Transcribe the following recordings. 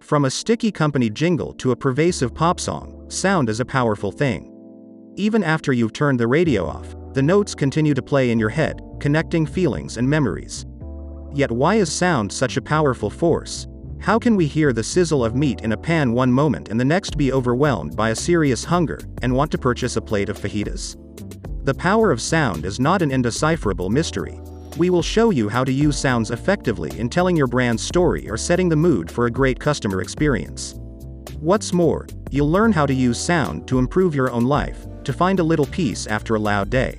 From a sticky company jingle to a pervasive pop song, sound is a powerful thing. Even after you've turned the radio off, the notes continue to play in your head, connecting feelings and memories. Yet why is sound such a powerful force? How can we hear the sizzle of meat in a pan one moment and the next be overwhelmed by a serious hunger, and want to purchase a plate of fajitas? The power of sound is not an indecipherable mystery. We will show you how to use sounds effectively in telling your brand's story or setting the mood for a great customer experience. What's more, you'll learn how to use sound to improve your own life, to find a little peace after a loud day.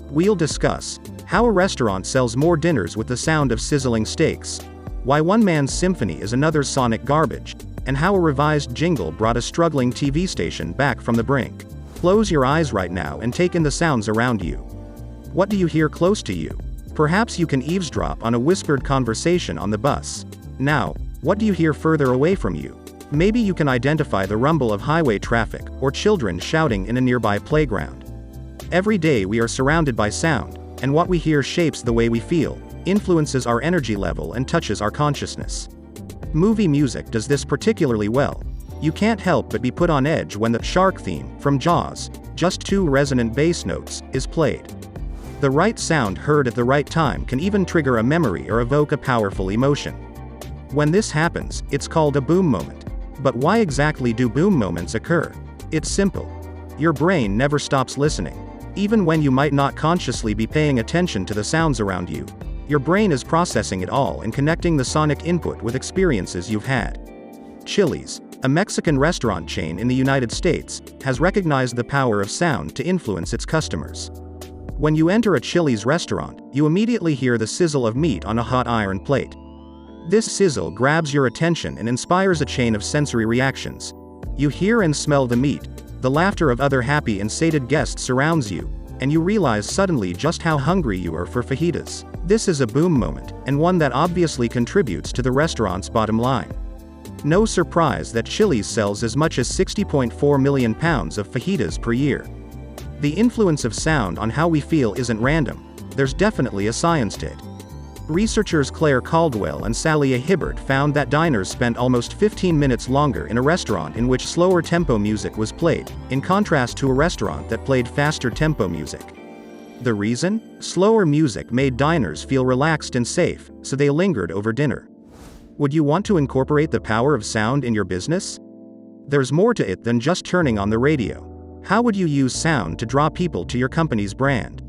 We'll discuss how a restaurant sells more dinners with the sound of sizzling steaks, why one man's symphony is another's sonic garbage, and how a revised jingle brought a struggling TV station back from the brink. Close your eyes right now and take in the sounds around you. What do you hear close to you? Perhaps you can eavesdrop on a whispered conversation on the bus. Now, what do you hear further away from you? Maybe you can identify the rumble of highway traffic, or children shouting in a nearby playground. Every day we are surrounded by sound, and what we hear shapes the way we feel, influences our energy level and touches our consciousness. Movie music does this particularly well. You can't help but be put on edge when the shark theme, from Jaws, just two resonant bass notes, is played. The right sound heard at the right time can even trigger a memory or evoke a powerful emotion. When this happens, it's called a boom moment. But why exactly do boom moments occur? It's simple. Your brain never stops listening. Even when you might not consciously be paying attention to the sounds around you, your brain is processing it all and connecting the sonic input with experiences you've had. Chili's, a Mexican restaurant chain in the United States, has recognized the power of sound to influence its customers. When you enter a Chili's restaurant, you immediately hear the sizzle of meat on a hot iron plate. This sizzle grabs your attention and inspires a chain of sensory reactions. You hear and smell the meat, the laughter of other happy and sated guests surrounds you, and you realize suddenly just how hungry you are for fajitas. This is a boom moment, and one that obviously contributes to the restaurant's bottom line. No surprise that Chili's sells as much as 60.4 million pounds of fajitas per year. The influence of sound on how we feel isn't random. There's definitely a science to it. Researchers Claire Caldwell and Sally A. Hibbert found that diners spent almost 15 minutes longer in a restaurant in which slower tempo music was played, in contrast to a restaurant that played faster tempo music. The reason? Slower music made diners feel relaxed and safe, so they lingered over dinner. Would you want to incorporate the power of sound in your business? There's more to it than just turning on the radio. How would you use sound to draw people to your company's brand?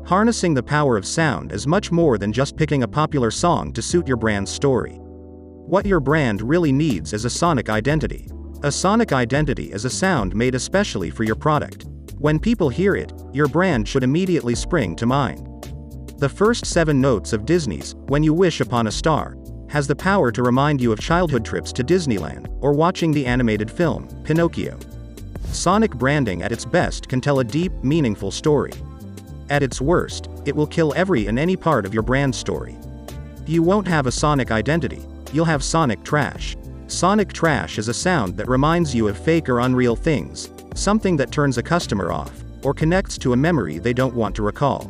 Harnessing the power of sound is much more than just picking a popular song to suit your brand's story. What your brand really needs is a sonic identity. A sonic identity is a sound made especially for your product. When people hear it, your brand should immediately spring to mind. The first 7 notes of Disney's "When You Wish Upon a Star" has the power to remind you of childhood trips to Disneyland, or watching the animated film, Pinocchio. Sonic branding at its best can tell a deep, meaningful story. At its worst, it will kill every and any part of your brand story. You won't have a sonic identity, you'll have sonic trash. Sonic trash is a sound that reminds you of fake or unreal things, something that turns a customer off, or connects to a memory they don't want to recall.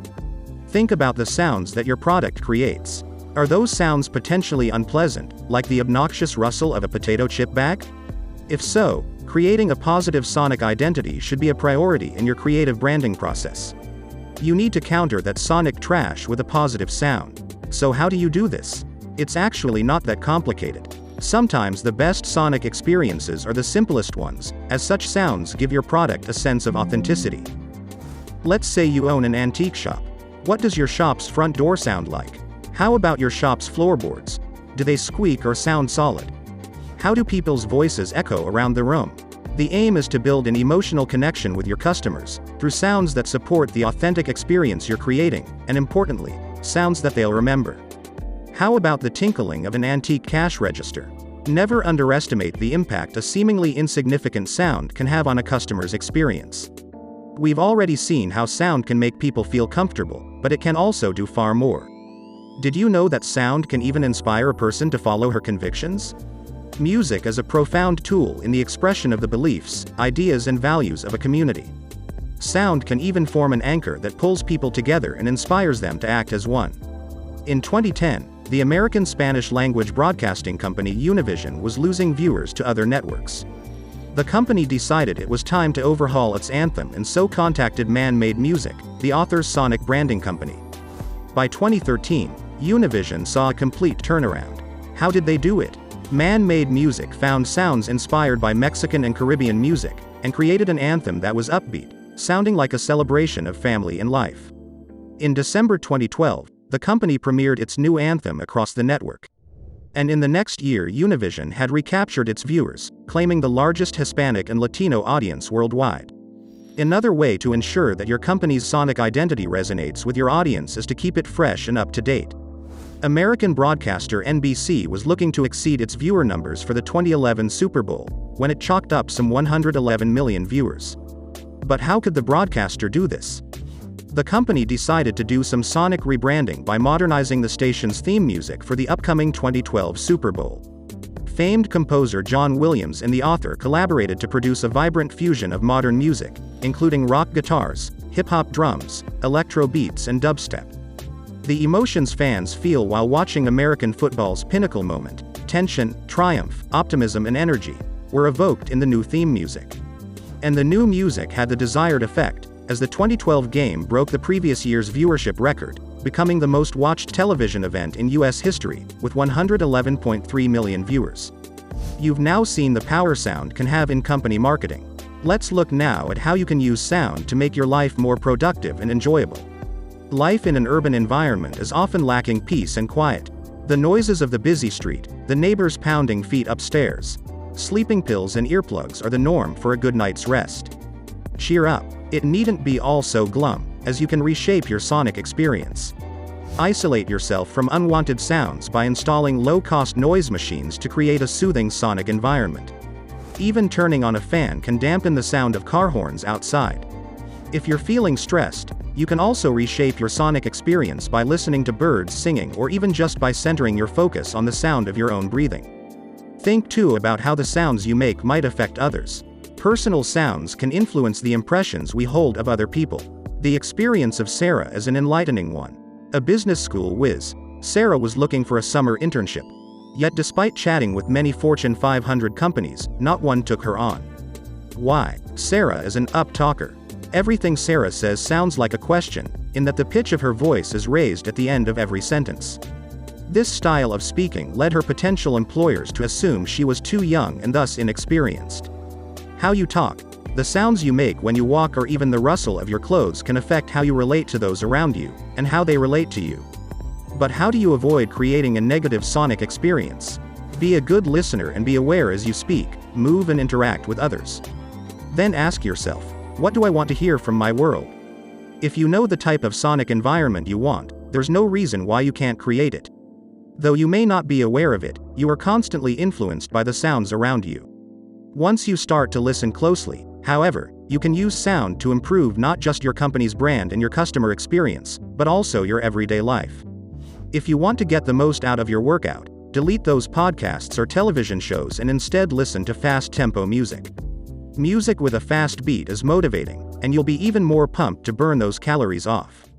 Think about the sounds that your product creates. Are those sounds potentially unpleasant, like the obnoxious rustle of a potato chip bag? If so, creating a positive sonic identity should be a priority in your creative branding process. You need to counter that sonic trash with a positive sound. So how do you do this? It's actually not that complicated. Sometimes the best sonic experiences are the simplest ones, as such sounds give your product a sense of authenticity. Let's say you own an antique shop. What does your shop's front door sound like? How about your shop's floorboards? Do they squeak or sound solid? How do people's voices echo around the room? The aim is to build an emotional connection with your customers, through sounds that support the authentic experience you're creating, and importantly, sounds that they'll remember. How about the tinkling of an antique cash register? Never underestimate the impact a seemingly insignificant sound can have on a customer's experience. We've already seen how sound can make people feel comfortable, but it can also do far more. Did you know that sound can even inspire a person to follow her convictions? Music is a profound tool in the expression of the beliefs, ideas, and values of a community. Sound can even form an anchor that pulls people together and inspires them to act as one. In 2010, the American Spanish-language broadcasting company Univision was losing viewers to other networks. The company decided it was time to overhaul its anthem and so contacted Man Made Music, the author's sonic branding company. By 2013, Univision saw a complete turnaround. How did they do it? Man Made Music found sounds inspired by Mexican and Caribbean music, and created an anthem that was upbeat, sounding like a celebration of family and life. In December 2012, the company premiered its new anthem across the network. And in the next year Univision had recaptured its viewers, claiming the largest Hispanic and Latino audience worldwide. Another way to ensure that your company's sonic identity resonates with your audience is to keep it fresh and up to date. American broadcaster NBC was looking to exceed its viewer numbers for the 2011 Super Bowl, when it chalked up some 111 million viewers. But how could the broadcaster do this? The company decided to do some sonic rebranding by modernizing the station's theme music for the upcoming 2012 Super Bowl. Famed composer John Williams and the author collaborated to produce a vibrant fusion of modern music, including rock guitars, hip-hop drums, electro beats and dubstep. The emotions fans feel while watching American football's pinnacle moment, tension, triumph, optimism and energy, were evoked in the new theme music. And the new music had the desired effect, as the 2012 game broke the previous year's viewership record, becoming the most watched television event in US history, with 111.3 million viewers. You've now seen the power sound can have in company marketing. Let's look now at how you can use sound to make your life more productive and enjoyable. Life in an urban environment is often lacking peace and quiet. The noises of the busy street, the neighbors pounding feet upstairs. Sleeping pills and earplugs are the norm for a good night's rest. Cheer up. It needn't be all so glum, as you can reshape your sonic experience. Isolate yourself from unwanted sounds by installing low-cost noise machines to create a soothing sonic environment. Even turning on a fan can dampen the sound of car horns outside. If you're feeling stressed, you can also reshape your sonic experience by listening to birds singing or even just by centering your focus on the sound of your own breathing. Think too about how the sounds you make might affect others. Personal sounds can influence the impressions we hold of other people. The experience of Sarah is an enlightening one. A business school whiz, Sarah was looking for a summer internship. Yet despite chatting with many Fortune 500 companies, not one took her on. Why? Sarah is an up-talker. Everything Sarah says sounds like a question, in that the pitch of her voice is raised at the end of every sentence. This style of speaking led her potential employers to assume she was too young and thus inexperienced. How you talk, the sounds you make when you walk or even the rustle of your clothes can affect how you relate to those around you, and how they relate to you. But how do you avoid creating a negative sonic experience? Be a good listener and be aware as you speak, move and interact with others. Then ask yourself, what do I want to hear from my world? If you know the type of sonic environment you want, there's no reason why you can't create it. Though you may not be aware of it, you are constantly influenced by the sounds around you. Once you start to listen closely, however, you can use sound to improve not just your company's brand and your customer experience, but also your everyday life. If you want to get the most out of your workout, delete those podcasts or television shows and instead listen to fast-tempo music. Music with a fast beat is motivating, and you'll be even more pumped to burn those calories off.